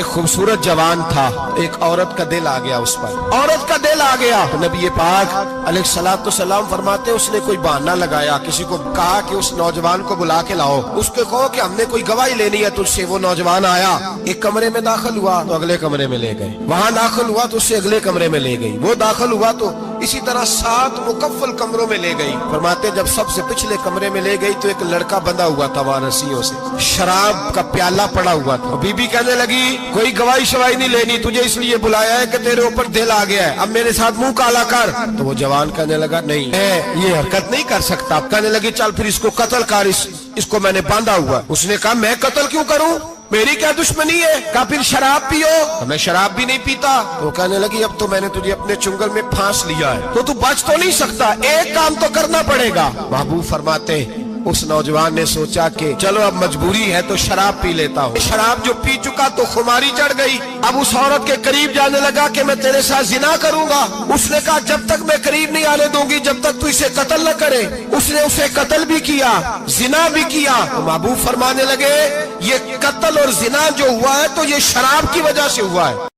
ایک خوبصورت جوان تھا، ایک عورت کا دل آ گیا اس پر، عورت کا دل آ گیا۔ نبی پاک علیہ الصلوۃ والسلام فرماتے اس نے کوئی بہانہ لگایا، کسی کو کہا کہ اس نوجوان کو بلا کے لاؤ، اس کو کہو کہ ہم نے کوئی گواہی لینی ہے تجھ سے۔ وہ نوجوان آیا، ایک کمرے میں داخل ہوا تو اگلے کمرے میں لے گئے، وہاں داخل ہوا تو اس سے اگلے کمرے میں لے گئی، وہ داخل ہوا تو اسی طرح 7 مکفل کمروں میں لے گئی۔ فرماتے جب سب سے پچھلے کمرے میں لے گئی تو ایک لڑکا بندھا ہوا تھا وہاں رسیوں سے، شراب کا پیالہ پڑا ہوا تھا۔ بی بی کہنے لگی کوئی گواہی شواہی نہیں لینی، تجھے اس لیے بلایا ہے کہ تیرے اوپر دل آ گیا ہے، اب میرے ساتھ منہ کالا کر۔ تو وہ جوان کہنے لگا نہیں میں یہ حرکت نہیں کر سکتا۔ کہنے لگی چل پھر اس کو قتل کر، اس کو میں نے باندھا ہوا۔ اس نے کہا میں قتل کیوں کروں، میری کیا دشمنی ہے؟ کہا پھر شراب پیو۔ میں شراب بھی نہیں پیتا۔ وہ کہنے لگی اب تو میں نے تجھے اپنے چنگل میں پھانس لیا ہے تو بچ تو نہیں سکتا، ایک کام تو کرنا پڑے گا۔ محبوب فرماتے اس نوجوان نے سوچا کہ چلو اب مجبوری ہے تو شراب پی لیتا ہوں۔ شراب جو پی چکا تو خماری چڑھ گئی، اب اس عورت کے قریب جانے لگا کہ میں تیرے ساتھ زنا کروں گا۔ اس نے کہا جب تک میں قریب نہیں آنے دوں گی جب تک تو اسے قتل نہ کرے۔ اس نے اسے قتل بھی کیا، زنا بھی کیا۔ تو محبوب فرمانے لگے یہ قتل اور زنا جو ہوا ہے تو یہ شراب کی وجہ سے ہوا ہے۔